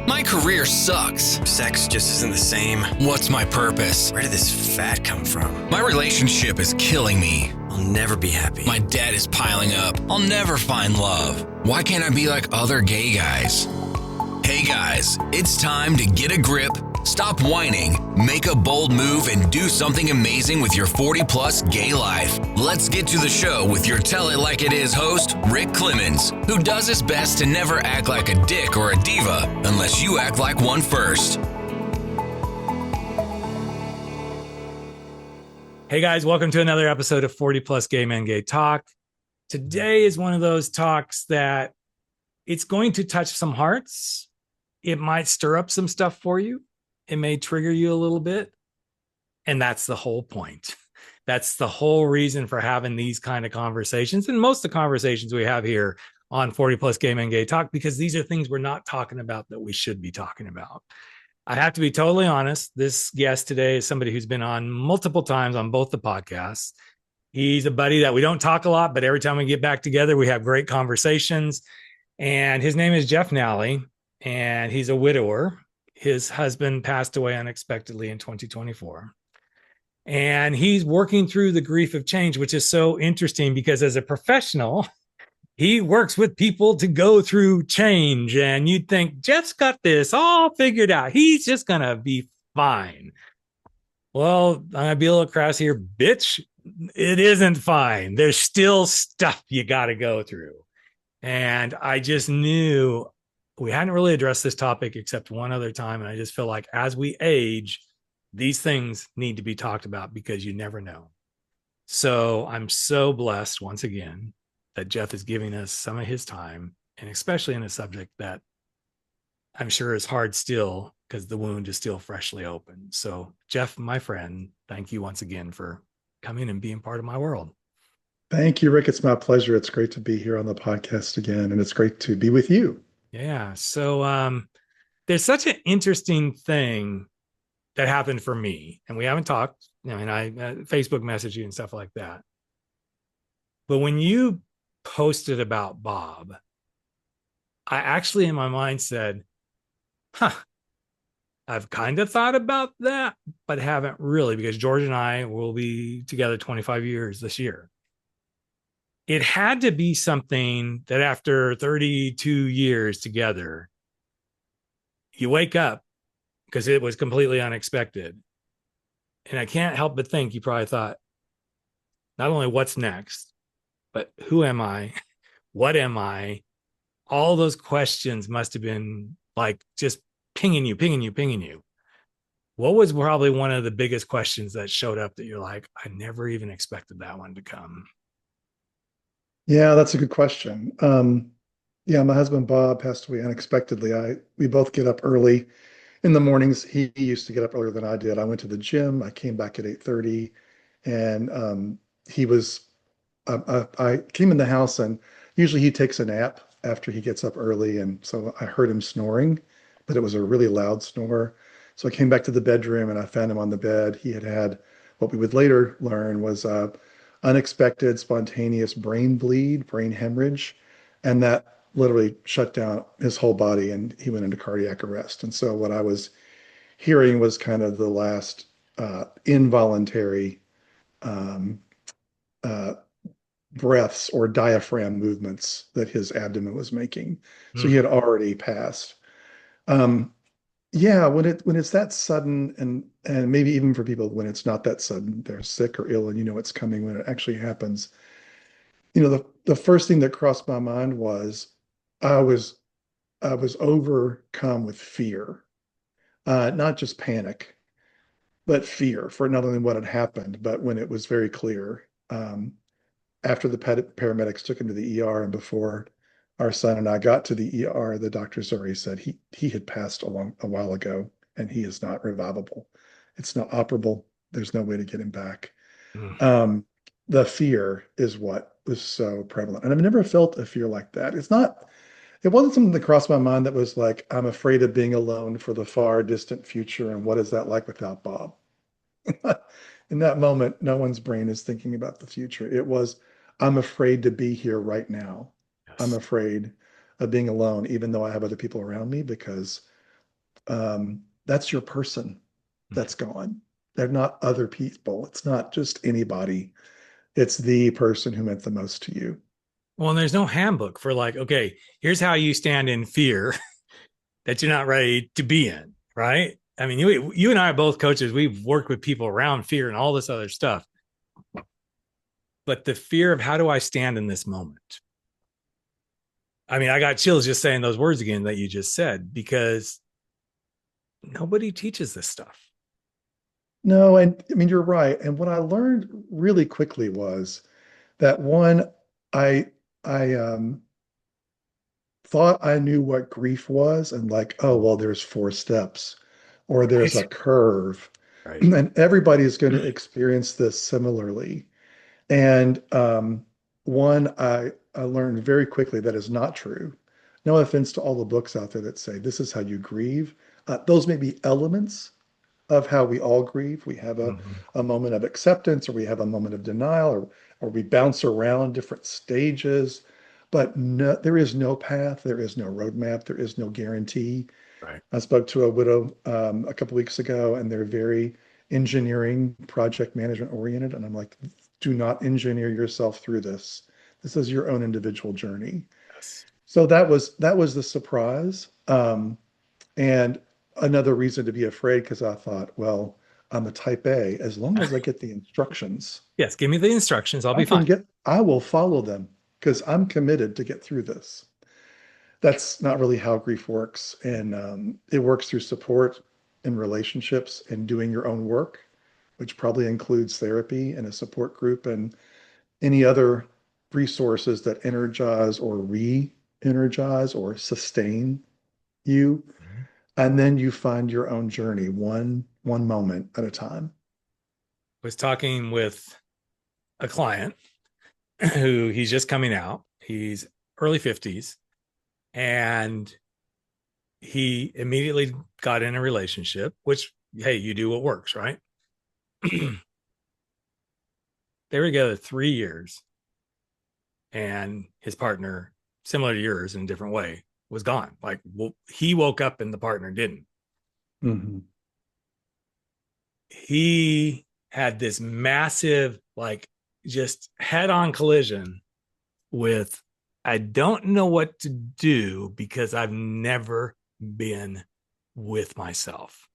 My career sucks. Sex just isn't the same. What's my purpose? Where did this fat come from? My relationship is killing me. I'll never be happy. My debt is piling up. I'll never find love. Why can't I be like other gay guys? Hey guys, it's time to get a grip, stop whining, make a bold move, and do something amazing with your 40-plus gay life. Let's get to the show with your Tell It Like It Is host, Rick Clemons, who does his best to never act like a dick or a diva unless you act like one first. Hey guys, welcome to another episode of 40-plus Gay Men Gay Talk. Today is one of those talks that it's going to touch some hearts. It might stir up some stuff for you. It may trigger you a little bit. And that's the whole point. That's the whole reason for having these kind of conversations. And most of the conversations we have here on 40-plus Gay Men Gay Talk, because these are things we're not talking about that we should be talking about. I have to be totally honest. This guest today is somebody who's been on multiple times on both the podcasts. He's a buddy that we don't talk a lot, but every time we get back together, we have great conversations. And his name is Jeff Nally, and he's a widower. His husband passed away unexpectedly in 2024. And he's working through the grief of change, which is so interesting because as a professional, he works with people to go through change. And you'd think, Jeff's got this all figured out. He's just going to be fine. Well, I'm going to be a little crass here. Bitch, it isn't fine. There's still stuff you got to go through. And I just knew we hadn't really addressed this topic except one other time. And I just feel like as we age, these things need to be talked about because you never know. So I'm so blessed once again that Jeff is giving us some of his time, and especially in a subject that I'm sure is hard still because the wound is still freshly open. So Jeff, my friend, thank you once again for coming and being part of my world. Thank you, Rick. It's my pleasure. It's great to be here on the podcast again, and it's great to be with you. Yeah. So there's such an interesting thing that happened for me, and we haven't talked. I mean, I Facebook messaged you and stuff like that. But when you posted about Bob, I actually in my mind said, I've kind of thought about that, but haven't really, because George and I will be together 25 years this year. It had to be something that after 32 years together, you wake up because it was completely unexpected. And I can't help but think you probably thought, not only what's next, but who am I? What am I? All those questions must have been like just pinging you. What was probably one of the biggest questions that showed up that you're like, I never even expected that one to come? Yeah, that's a good question. Yeah, my husband Bob passed away unexpectedly. We both get up early in the mornings. He used to get up earlier than I did. I went to the gym. I came back at 8:30, and he was. I came in the house, and usually he takes a nap after he gets up early, and so I heard him snoring, but it was a really loud snore. So I came back to the bedroom, and I found him on the bed. He had what we would later learn was unexpected, spontaneous brain bleed, brain hemorrhage, and that literally shut down his whole body, and he went into cardiac arrest. And so what I was hearing was kind of the last involuntary uh, breaths or diaphragm movements that his abdomen was making. So he had already passed. Yeah, when it's that sudden, and maybe even for people when it's not that sudden, they're sick or ill and you know it's coming when it actually happens. The first thing that crossed my mind was I was overcome with fear, not just panic, but fear for not only what had happened, but when it was very clear. After the paramedics took him to the ER and before our son and I got to the ER, the doctors already said he had passed a while ago and he is not revivable. It's not operable. There's no way to get him back. The fear is what was so prevalent. And I've never felt a fear like that. It wasn't something that crossed my mind that was like, I'm afraid of being alone for the far distant future. And what is that like without Bob? In that moment, no one's brain is thinking about the future. It was, I'm afraid to be here right now. Yes. I'm afraid of being alone, even though I have other people around me, because that's your person that's gone. They're not other people. It's not just anybody. It's the person who meant the most to you. Well, and there's no handbook for like, okay, here's how you stand in fear that you're not ready to be in, right? I mean, you and I are both coaches. We've worked with people around fear and all this other stuff. But the fear of how do I stand in this moment? I mean, I got chills just saying those words again that you just said, because nobody teaches this stuff. No, and I mean, you're right. And what I learned really quickly was that one, I I thought I knew what grief was and like, oh, well, there's 4 steps or there's a Right. curve. Right. And everybody's going to experience this similarly. And one, I learned very quickly that is not true. No offense to all the books out there that say this is how you grieve. Those may be elements of how we all grieve. We have Mhm. a moment of acceptance, or we have a moment of denial, or we bounce around different stages. But no, there is no path, there is no roadmap, there is no guarantee. Right. I spoke to a widow a couple weeks ago, and they're very engineering, project management oriented. And I'm like, do not engineer yourself through this. This is your own individual journey. Yes. So that was the surprise. And another reason to be afraid because I thought, well, I'm a type A. As long as I get the instructions, Yes. Give me the instructions. I'll be fine. I will follow them because I'm committed to get through this. That's not really how grief works. And it works through support and relationships and doing your own work, which probably includes therapy and a support group and any other resources that energize or re-energize or sustain you. Mhm. And then you find your own journey one moment at a time. Was talking with a client who he's just coming out. He's early 50s, and he immediately got in a relationship, which, hey, you do what works, right? They were together 3 years, and his partner, similar to yours in a different way, was gone. Like, well, he woke up and the partner didn't. Mm-hmm. He had this massive, like, just head on collision with, I don't know what to do because I've never been with myself.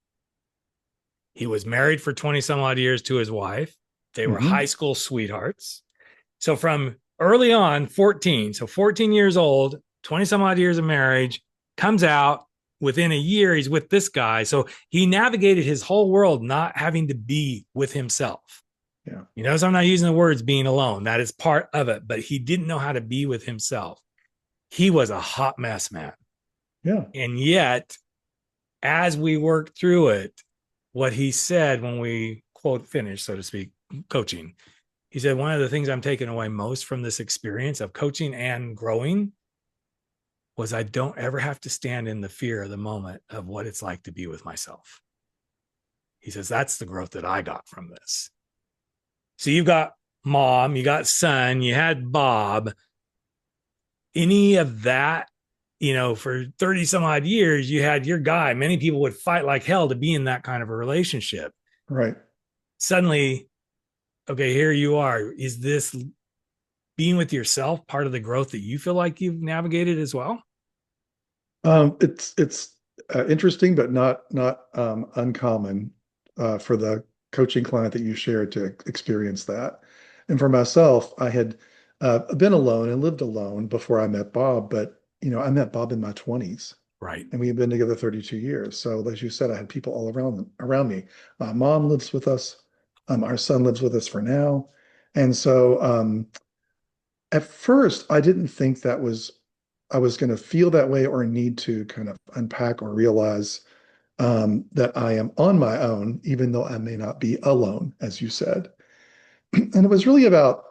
He was married for 20 some odd years to his wife. They were Mm-hmm. high school sweethearts. So from early on, 14, so 14 years old, 20 some odd years of marriage, comes out within a year, he's with this guy. So he navigated his whole world not having to be with himself. Yeah. You notice I'm not using the words being alone. That is part of it, but he didn't know how to be with himself. He was a hot mess, man. Yeah. And yet, as we worked through it, what he said when we quote finished, so to speak, coaching, he said, one of the things I'm taking away most from this experience of coaching and growing was I don't ever have to stand in the fear of the moment of what it's like to be with myself. He says, that's the growth that I got from this. So you've got mom, you got son, you had Bob. Any of that, for 30 some odd years, you had your guy. Many people would fight like hell to be in that kind of a relationship. Right. Suddenly, okay, here you are. Is this being with yourself part of the growth that you feel like you've navigated as well? It's interesting, but not uncommon for the coaching client that you shared to experience that. And for myself, I had been alone and lived alone before I met Bob, but I met Bob in my 20s, Right. and we had been together 32 years. So, as you said, I had people all around me. My mom lives with us. Our son lives with us for now, and so at first, I didn't think I was going to feel that way or need to kind of unpack or realize that I am on my own, even though I may not be alone, as you said. And it was really about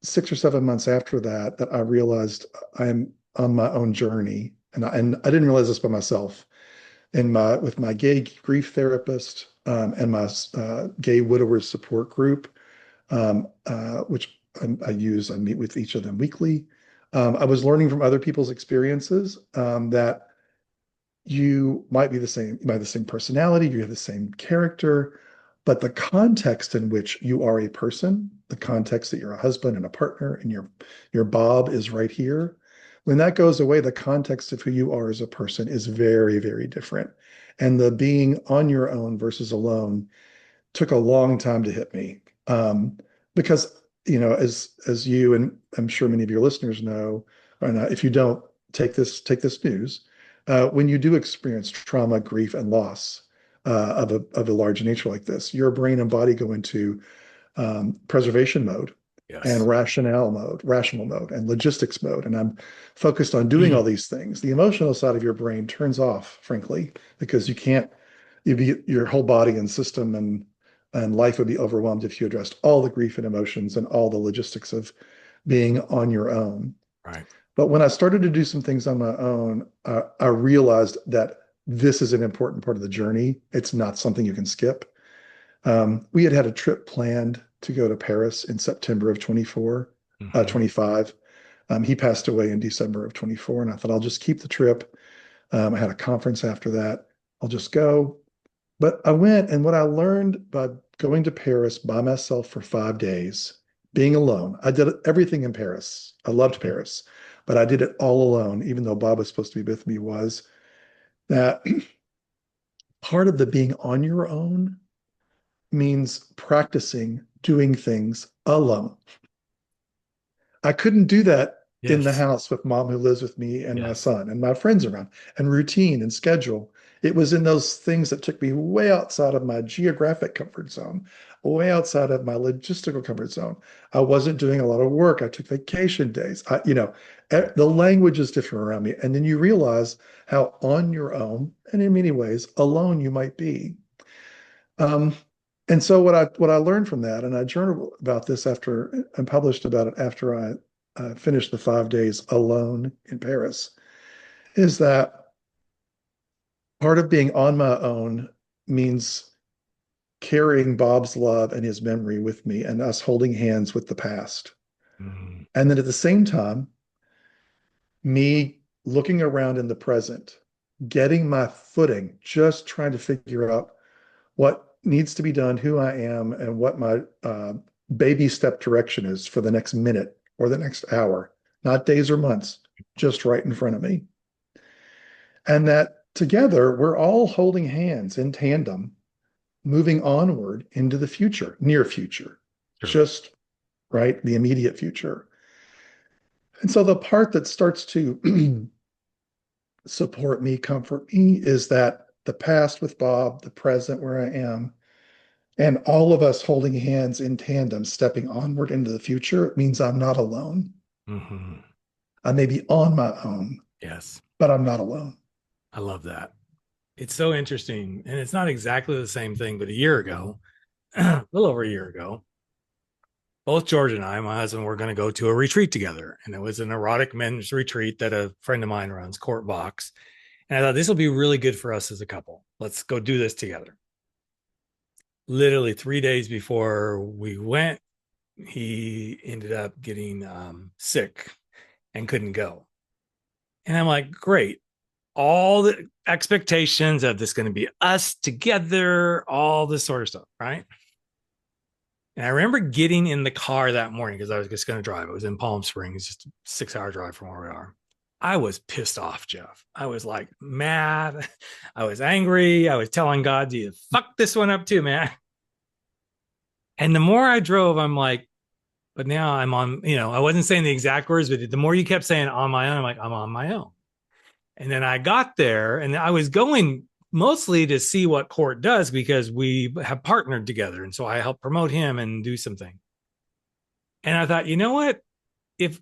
6 or 7 months after that that I realized I'm on my own journey, and I didn't realize this by myself. With my gay grief therapist and my gay widowers support group, which I meet with each of them weekly. I was learning from other people's experiences that you might be the same, you might have the same personality, you have the same character, but the context in which you are a person, the context that you're a husband and a partner and your Bob is right here. When that goes away, the context of who you are as a person is very, very different. And the being on your own versus alone took a long time to hit me. Because, as you and I'm sure many of your listeners know, and if you don't, take this news. When you do experience trauma, grief, and loss of a large nature like this, your brain and body go into preservation mode and Yes. rational mode, and logistics mode. And I'm focused on doing all these things. The emotional side of your brain turns off, frankly, because your whole body and system and life would be overwhelmed if you addressed all the grief and emotions and all the logistics of being on your own. Right. But when I started to do some things on my own, I realized that this is an important part of the journey. It's not something you can skip. We had a trip planned to go to Paris in September of 25. He passed away in December of 24, and I thought I'll just keep the trip. I had a conference after that. I'll just go. But I went, and what I learned by going to Paris by myself for 5 days, being alone, I did everything in Paris. I loved Paris, but I did it all alone, even though Bob was supposed to be with me, was that part of the being on your own means practicing doing things alone. I couldn't do that in the house with mom who lives with me and my son and my friends around, and routine and schedule. It was in those things that took me way outside of my geographic comfort zone, way outside of my logistical comfort zone. I wasn't doing a lot of work. I took vacation days. The language is different around me. And then you realize how on your own, and in many ways, alone you might be. And so what I learned from that, and I journaled about this after and published about it after I finished the 5 days alone in Paris, is that part of being on my own means carrying Bob's love and his memory with me, and us holding hands with the past. Mm-hmm. And then at the same time, me looking around in the present, getting my footing, just trying to figure out what needs to be done, who I am, and what my baby step direction is for the next minute or the next hour, not days or months, just right in front of me. And that together, we're all holding hands in tandem, moving onward into the future, near future, just right, the immediate future. And so the part that starts to support me, comfort me, is that the past with Bob, the present where I am, and all of us holding hands in tandem, stepping onward into the future, means I'm not alone. Mm-hmm. I may be on my own. Yes. But I'm not alone. I love that. It's so interesting. And it's not exactly the same thing, but a year ago, a little over a year ago, both George and I, my husband, were going to go to a retreat together. And it was an erotic men's retreat that a friend of mine runs, Court Box. And I thought this will be really good for us as a couple. Let's go do this together. Literally 3 days before we went, he ended up getting sick and couldn't go. And I'm like, great. All the expectations of this going to be us together, all this sort of stuff, right? And I remember getting in the car that morning because I was just going to drive. It was in Palm Springs, just a 6-hour drive from where we are. I was pissed off, Jeff. I was like mad. I was angry. I was telling God, you fuck this one up too, man. And the more I drove, I'm like, but now I'm on, I wasn't saying the exact words, but the more you kept saying on my own, I'm like, I'm on my own. And then I got there and I was going mostly to see what Court does because we have partnered together. And so I help promote him and do something. And I thought, you know what? If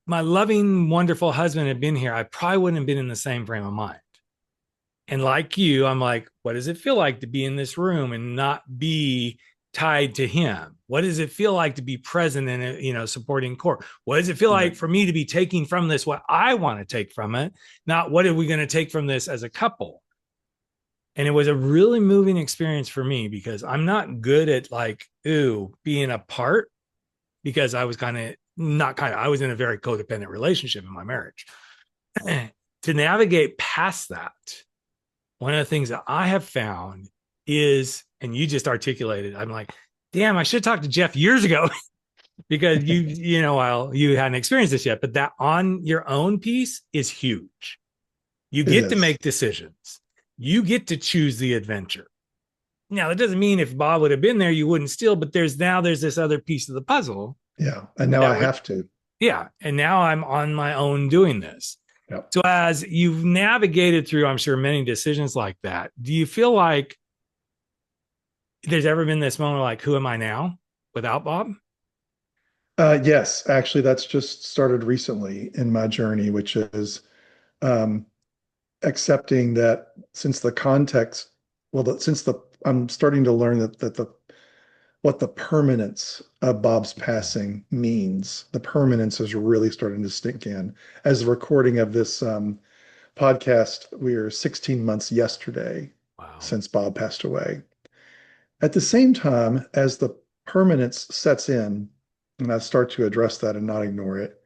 my loving, wonderful husband had been here, I probably wouldn't have been in the same frame of mind. And like you, I'm like, what does it feel like to be in this room and not be tied to him? What does it feel like to be present in supporting Court? What does it feel like for me to be taking from this what I want to take from it, not what are we going to take from this as a couple? And it was a really moving experience for me because I'm not good at being apart because I was I was in a very codependent relationship in my marriage. To navigate past that one of the things that I have found is, and you just articulated, I'm like, damn, I should have talked to Jeff years ago because well, you hadn't experienced this yet, but that on your own piece is huge. You It get to is. make decisions. You get to choose the adventure. Now, that doesn't mean if Bob would have been there, you wouldn't still, but there's this other piece of the puzzle. Yeah. And now I have to. Yeah. And now I'm on my own doing this. Yep. So as you've navigated through, I'm sure, many decisions like that, do you feel like there's ever been this moment like, who am I now without Bob? Yes, actually, that's just started recently in my journey, which is um, accepting that since the context, I'm starting to learn that what the permanence of Bob's passing means. The permanence is really starting to sink in. As the recording of this podcast, we are 16 months yesterday since Bob passed away. At the same time, as the permanence sets in, and I start to address that and not ignore it,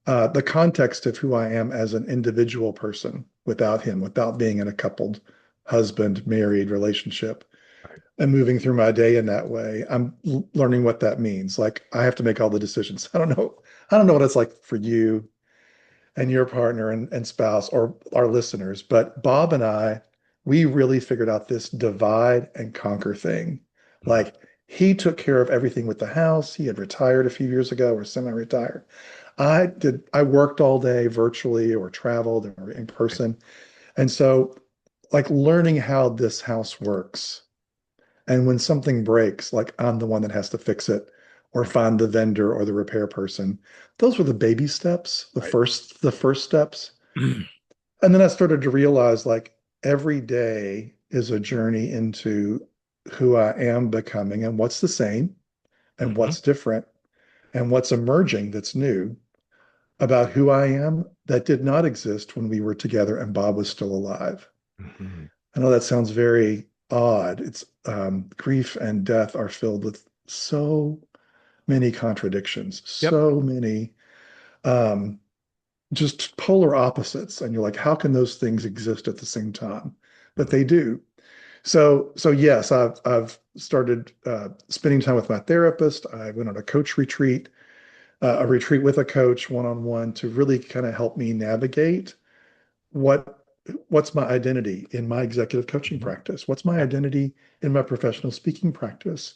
the context of who I am as an individual person without him, without being in a coupled husband, married relationship, and moving through my day in that way, I'm learning what that means. Like I have to make all the decisions. I don't know what it's like for you and your partner and spouse or our listeners, but Bob and I, we really figured out this divide and conquer thing. Like he took care of everything with the house. He had retired a few years ago or semi-retired. I worked all day virtually or traveled or in person. And so like learning how this house works. And when something breaks, like I'm the one that has to fix it or find the vendor or the repair person. Those were the baby steps, the first steps. And then I started to realize like every day is a journey into who I am becoming and what's the same and what's different and what's emerging that's new about who I am that did not exist when we were together and Bob was still alive. I know that sounds very odd. It's grief and death are filled with so many contradictions, so many just polar opposites. And you're like, how can those things exist at the same time? But they do. So yes, I've started spending time with my therapist. I went on a coach retreat, a retreat with a coach one-on-one to really kind of help me navigate what's my identity in my executive coaching practice? What's my identity in my professional speaking practice?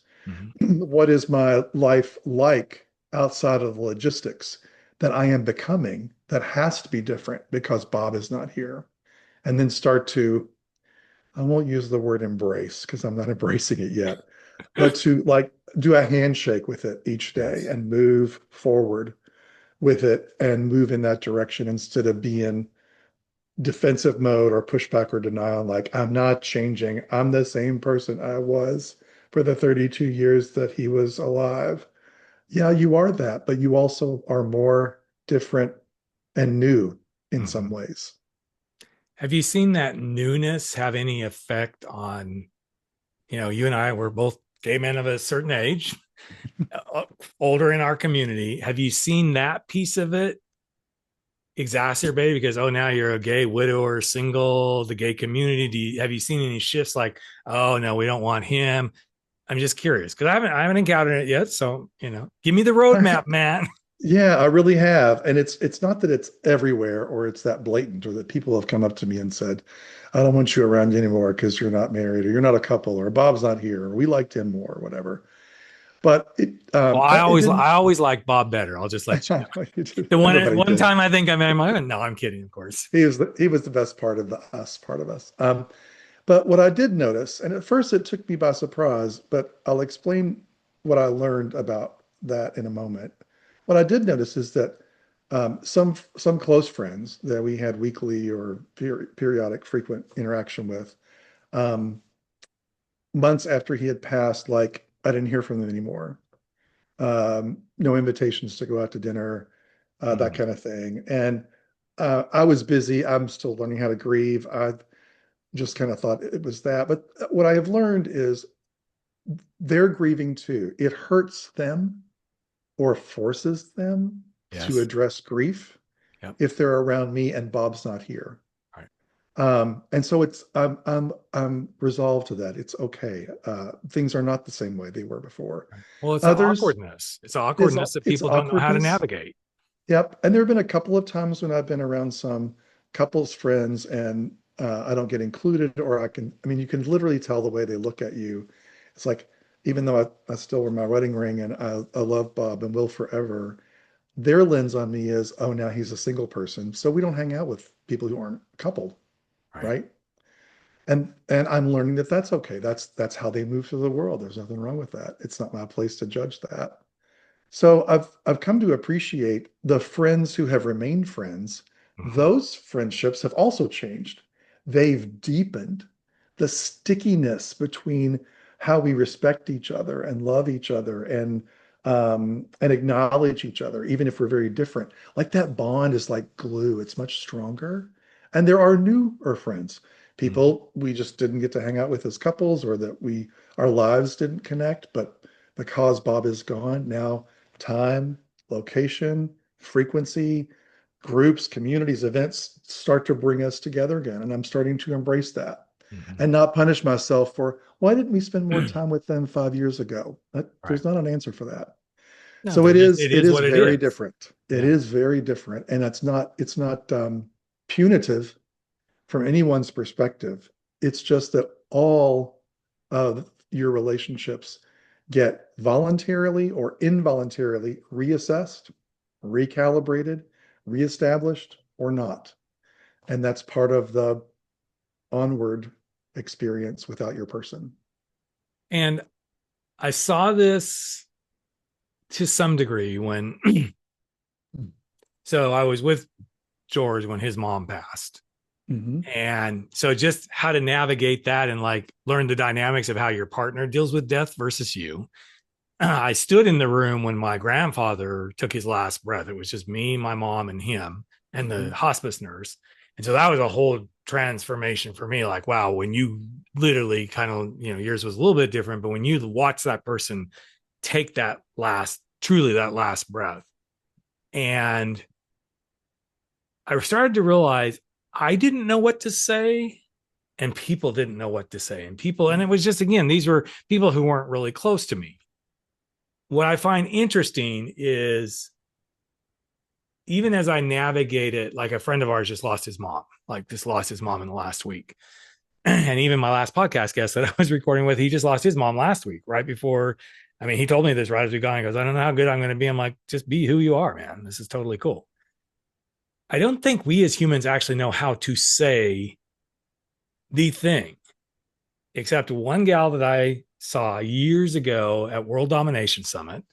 What is my life like outside of the logistics that I am becoming that has to be different because Bob is not here? And then start to, I won't use the word embrace because I'm not embracing it yet, but to like do a handshake with it each day and move forward with it and move in that direction instead of being defensive mode or pushback or denial. Like, I'm not changing. I'm the same person I was for the 32 years that he was alive. Yeah, you are that, but you also are more different and new in some ways. Have you seen that newness have any effect on, you and I were both gay men of a certain age, older in our community. Have you seen that piece of it exacerbated because, now you're a gay widower, single, the gay community? Have you seen any shifts like, oh no, we don't want him? I'm just curious because I haven't encountered it yet. So, give me the roadmap, man. Yeah, I really have. And it's not that it's everywhere or it's that blatant or that people have come up to me and said, I don't want you around anymore because you're not married or you're not a couple or Bob's not here or we liked him more or whatever. But well, I always like Bob better. I'll just let you know. The one time I think I met him, no, I'm kidding, of course. He was the best part of us. But what I did notice, and at first it took me by surprise, but I'll explain what I learned about that in a moment. What I did notice is that some close friends that we had weekly or periodic frequent interaction with, months after he had passed, like I didn't hear from them anymore. No invitations to go out to dinner, that kind of thing. And I was busy. I'm still learning how to grieve. I just kind of thought it was that. But what I have learned is they're grieving too. It hurts them or forces them to address grief if they're around me and Bob's not here. Right. And so I'm resolved to that. It's okay. Things are not the same way they were before. Well, it's the Others awkwardness. It's the awkwardness that it's people don't know how to awkwardness. navigate. Yep. And there have been a couple of times when I've been around some couples friends and I don't get included, or I mean, you can literally tell the way they look at you. It's like, even though I still wear my wedding ring and I love Bob and will forever, their lens on me is, oh, now he's a single person. So we don't hang out with people who aren't coupled, Right. right? And I'm learning that that's okay. That's how they move through the world. There's nothing wrong with that. It's not my place to judge that. So I've come to appreciate the friends who have remained friends. Mhm. Those friendships have also changed. They've deepened the stickiness between how we respect each other and love each other and acknowledge each other, even if we're very different. Like that bond is like glue. It's much stronger. And there are newer friends, Mhm. people we just didn't get to hang out with as couples, or that our lives didn't connect, but because Bob is gone now, time, location, frequency, groups, communities, events start to bring us together again. And I'm starting to embrace that Mhm. and not punish myself for, why didn't we spend more time with them 5 years ago? Right. There's not an answer for that. No, So they're just, it it is is what it very is. different. It Yeah. is very different. And it's not punitive from anyone's perspective. It's just that all of your relationships get voluntarily or involuntarily reassessed, recalibrated, reestablished, or not. And that's part of the onward experience without your person. And I saw this to some degree when, so I was with George when his mom passed. Mm-hmm. And so just how to navigate that and like learn the dynamics of how your partner deals with death versus you. I stood in the room when my grandfather took his last breath. It was just me, my mom, and him, and the Mm-hmm. hospice nurse. And so that was a whole transformation for me. Like, wow, when you literally kind of, yours was a little bit different, but when you watch that person take that last, truly that last breath, and I started to realize I didn't know what to say and people didn't know what to say. And it was just, again, these were people who weren't really close to me. What I find interesting is even as I navigate it, like a friend of ours just lost his mom, like just lost his mom in the last week. And even my last podcast guest that I was recording with, he just lost his mom last week, right before. I mean, he told me this right as we got. He goes, I don't know how good I'm going to be. I'm like, just be who you are, man. This is totally cool. I don't think we as humans actually know how to say the thing, except one gal that I saw years ago at World Domination Summit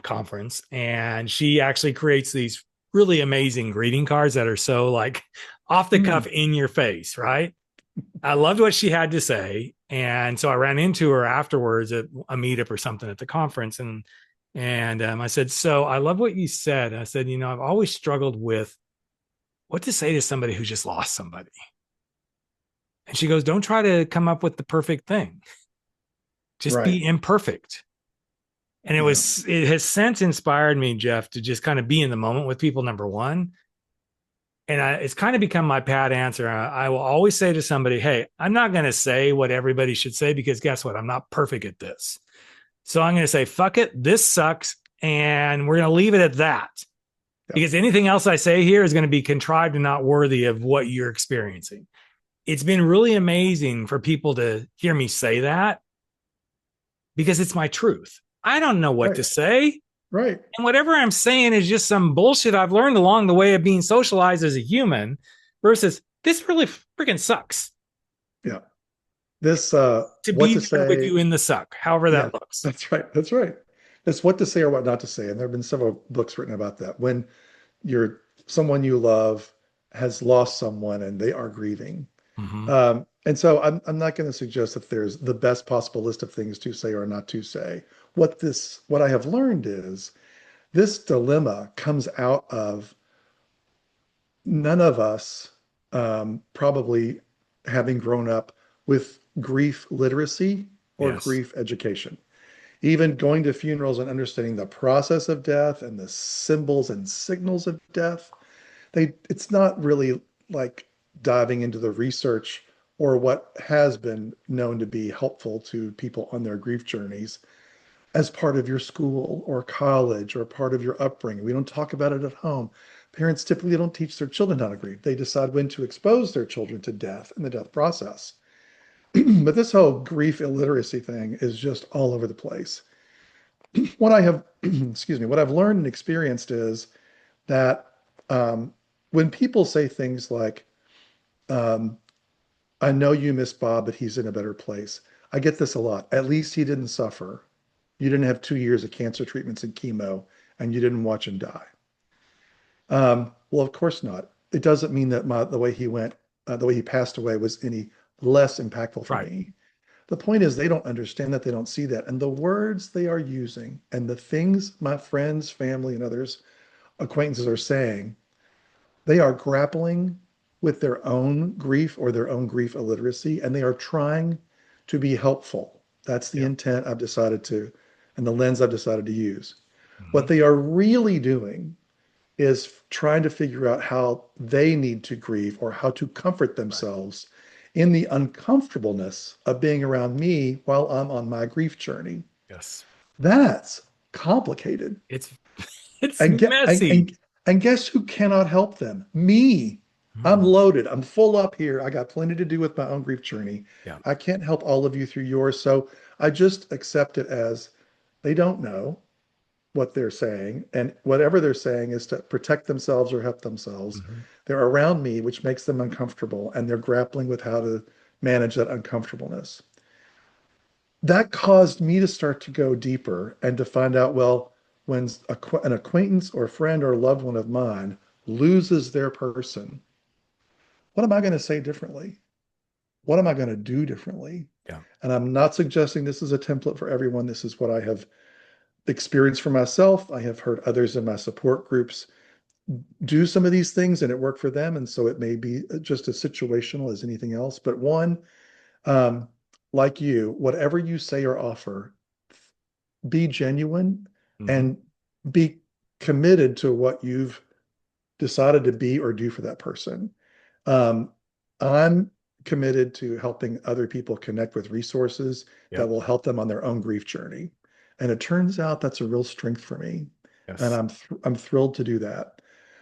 conference, and she actually creates these really amazing greeting cards that are so like off the cuff Mm. in your face, right? I loved what she had to say, and so I ran into her afterwards at a meetup or something at the conference, and I said, "So I love what you said." I said, I've always struggled with what to say to somebody who just lost somebody." And she goes, "Don't try to come up with the perfect thing. Just Right. be imperfect." And Yeah. it has since inspired me, Jeff, to just kind of be in the moment with people, number one. And it's kind of become my pat answer. I will always say to somebody, hey, I'm not going to say what everybody should say because guess what? I'm not perfect at this. So I'm going to say, fuck it. This sucks. And we're going to leave it at that. Yep. Because anything else I say here is going to be contrived and not worthy of what you're experiencing. It's been really amazing for people to hear me say that because it's my truth. I don't know what Right. to say. Right. And whatever I'm saying is just some bullshit I've learned along the way of being socialized as a human versus this really freaking sucks Yeah. This to what be to there with say. you in the suck, however Yeah, that looks. that's right. That's right. It's what to say or what not to say. And there have been several books written about that. When you're someone you love has lost someone and they are grieving. Mm-hmm. And so I'm not going to suggest that there's the best possible list of things to say or not to say. What I have learned is this dilemma comes out of none of us probably having grown up with grief literacy or Yes. grief education. Even going to funerals and understanding the process of death and the symbols and signals of death, it's not really like diving into the research or what has been known to be helpful to people on their grief journeys as part of your school or college or part of your upbringing. We don't talk about it at home. Parents typically don't teach their children how to grieve. They decide when to expose their children to death and the death process. But this whole grief illiteracy thing is just all over the place. What I have, excuse me, what I've learned and experienced is that when people say things like, um, I know you miss Bob, but he's in a better place. I get this a lot. At least he didn't suffer. You didn't have 2 years of cancer treatments and chemo, and you didn't watch him die. Well, of course not. It doesn't mean that the way he went, the way he passed away was any less impactful for me. The point is they don't understand that, they don't see that. And the words they are using and the things my friends, family, and others, acquaintances are saying, they are grappling with their own grief or their own grief illiteracy, and they are trying to be helpful. That's the intent I've decided to, and the lens I've decided to use. What they are really doing is trying to figure out how they need to grieve or how to comfort themselves in the uncomfortableness of being around me while I'm on my grief journey. Yes. That's complicated. It's messy. And guess who cannot help them? Me. I'm loaded. I'm full up here. I got plenty to do with my own grief journey. Yeah. I can't help all of you through yours. So I just accept it as they don't know what they're saying. And whatever they're saying is to protect themselves or help themselves. They're around me, which makes them uncomfortable. And they're grappling with how to manage that uncomfortableness. That caused me to start to go deeper and to find out, well, when an acquaintance or friend or loved one of mine loses their person, what am I going to say differently? What am I going to do differently? Yeah. And I'm not suggesting this is a template for everyone. This is what I have experienced for myself. I have heard others in my support groups do some of these things and it worked for them. And so it may be just as situational as anything else. But one, like you, whatever you say or offer, be genuine and be committed to what you've decided to be or do for that person. I'm committed to helping other people connect with resources that will help them on their own grief journey. And it turns out that's a real strength for me. Yes. And I'm thrilled to do that.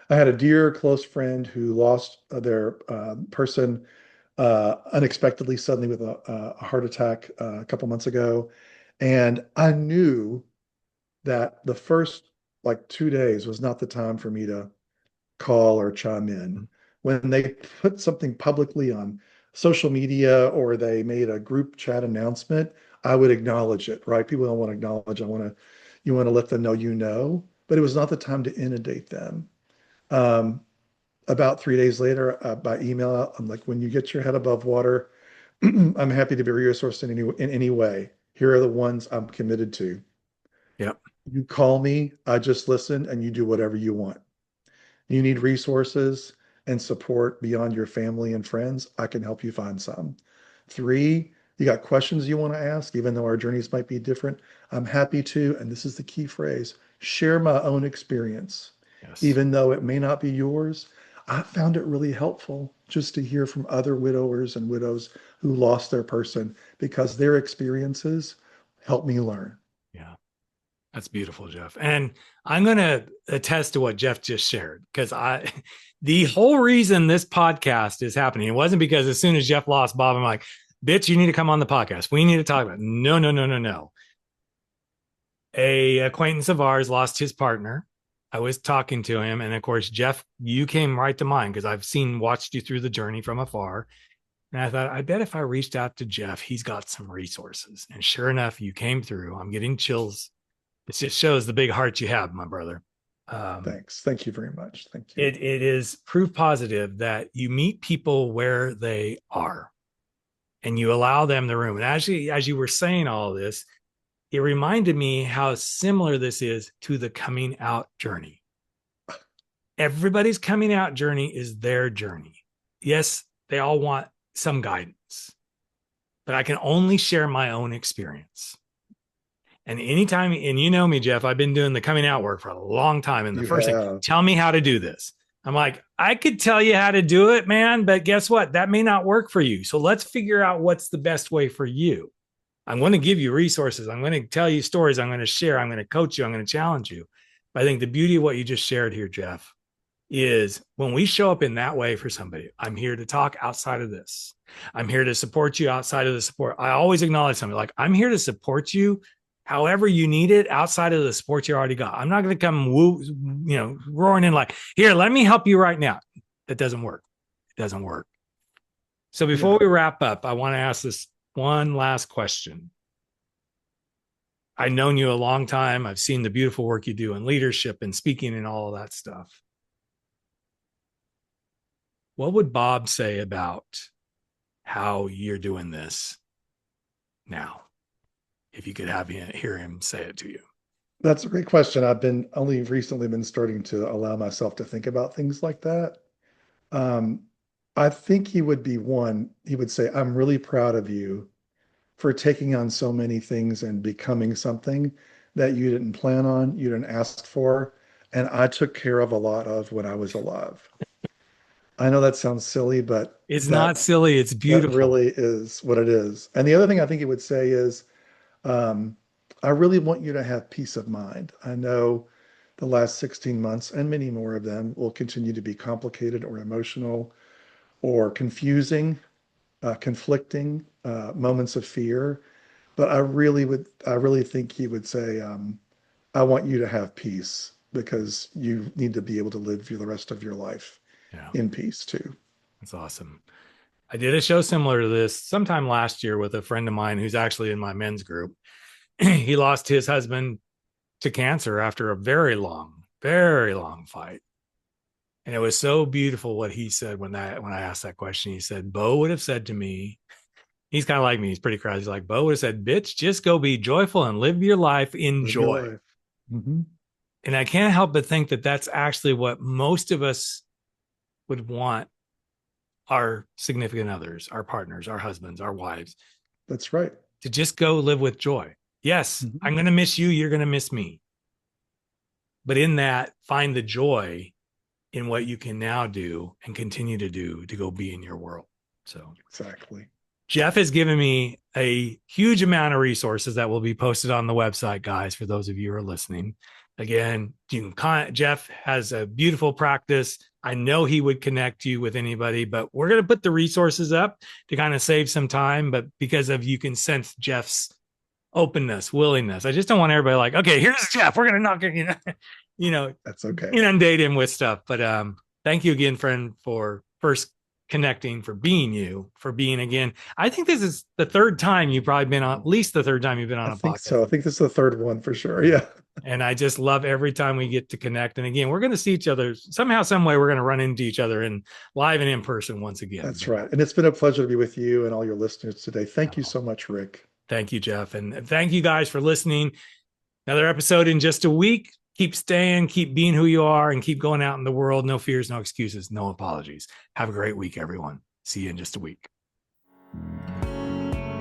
I had a dear close friend who lost their person unexpectedly, suddenly with a heart attack a couple months ago. And I knew that the first 2 days was not the time for me to call or chime in. When they put something publicly on social media or they made a group chat announcement, I would acknowledge it, right? People don't want to acknowledge. You want to let them know, but it was not the time to inundate them. About 3 days later, by email, I'm like, when you get your head above water, I'm happy to be a resource in any way. Here are the ones I'm committed to. Yep. You call me, I just listen, and you do whatever you want. You need resources and support beyond your family and friends, I can help you find some. 3, you got questions you want to ask, even though our journeys might be different, I'm happy to, and this is the key phrase, share my own experience. Yes. Even though it may not be yours, I found it really helpful just to hear from other widowers and widows who lost their person because their experiences helped me learn. Yeah. That's beautiful, Jeff. And I'm going to attest to what Jeff just shared because the whole reason this podcast is happening, it wasn't because as soon as Jeff lost Bob, I'm like, bitch, you need to come on the podcast. We need to talk about it. No. A acquaintance of ours lost his partner. I was talking to him. And of course, Jeff, you came right to mind because I've watched you through the journey from afar. And I thought, I bet if I reached out to Jeff, he's got some resources. And sure enough, you came through. I'm getting chills. It just shows the big heart you have, my brother. Thanks. Thank you very much. Thank you. It is proof positive that you meet people where they are and you allow them the room. And actually, as you were saying all this, it reminded me how similar this is to the coming out journey. Everybody's coming out journey is their journey. Yes, they all want some guidance, but I can only share my own experience. And anytime, and you know me, Jeff, I've been doing the coming out work for a long time. And the first thing, tell me how to do this. I'm like, I could tell you how to do it, man, but guess what? That may not work for you. So let's figure out what's the best way for you. I'm going to give you resources. I'm going to tell you stories. I'm going to share. I'm going to coach you. I'm going to challenge you. But I think the beauty of what you just shared here, Jeff, is when we show up in that way for somebody, I'm here to talk outside of this. I'm here to support you outside of the support. I always acknowledge something like, I'm here to support you however you need it outside of the support you already got. I'm not going to come roaring in like, here, let me help you right now. That doesn't work. It doesn't work. So before we wrap up, I want to ask this one last question. I've known you a long time. I've seen the beautiful work you do in leadership and speaking and all of that stuff. What would Bob say about how you're doing this now? If you could hear him say it to you. That's a great question. I've only recently been starting to allow myself to think about things like that. I think he would say, I'm really proud of you for taking on so many things and becoming something that you didn't plan on, you didn't ask for, and I took care of a lot of when I was alive. I know that sounds silly, but it's not silly. It's beautiful. That really is what it is. And the other thing I think he would say is, I really want you to have peace of mind. I know the last 16 months and many more of them will continue to be complicated or emotional or confusing, conflicting, moments of fear. But I really think he would say, I want you to have peace because you need to be able to live the rest of your life in peace too. That's awesome. I did a show similar to this sometime last year with a friend of mine who's actually in my men's group. He lost his husband to cancer after a very long fight. And it was so beautiful what he said when I asked that question. He said, Bo would have said to me, he's kind of like me. He's pretty crazy. He's like, Bo would have said, bitch, just go be joyful and live your life in joy. Mm-hmm. And I can't help but think that that's actually what most of us would want our significant others, our partners, our husbands, our wives. That's right. To just go live with joy. Yes, I'm going to miss you. You're going to miss me. But in that, find the joy in what you can now do and continue to do to go be in your world. So exactly. Jeff has given me a huge amount of resources that will be posted on the website, guys, for those of you who are listening. Again, Jeff has a beautiful practice. I know he would connect you with anybody, but we're going to put the resources up to kind of save some time. But because of you can sense Jeff's openness, willingness. I just don't want everybody like, okay, here's Jeff. We're going to knock it, that's okay. Inundate him with stuff. But thank you again, friend, for first connecting, for being you, for being again. I think this is the third time you've probably been on, at least the third time you've been on a podcast. So I think this is the third one for sure. Yeah. And I just love every time we get to connect. And again, we're going to see each other somehow, some way. We're going to run into each other in live and in person once again. That's right. And it's been a pleasure to be with you and all your listeners today. Thank you so much, Rick. Thank you, Jeff. And thank you guys for listening. Another episode in just a week. Keep staying, keep being who you are, and keep going out in the world. No fears, no excuses, no apologies. Have a great week, everyone. See you in just a week.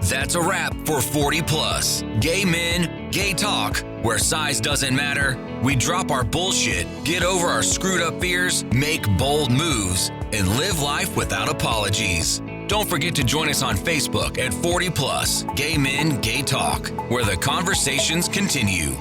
That's a wrap for 40 Plus. Gay men, gay talk, where size doesn't matter. We drop our bullshit, get over our screwed up fears, make bold moves, and live life without apologies. Don't forget to join us on Facebook at 40 Plus, Gay Men, Gay Talk, where the conversations continue.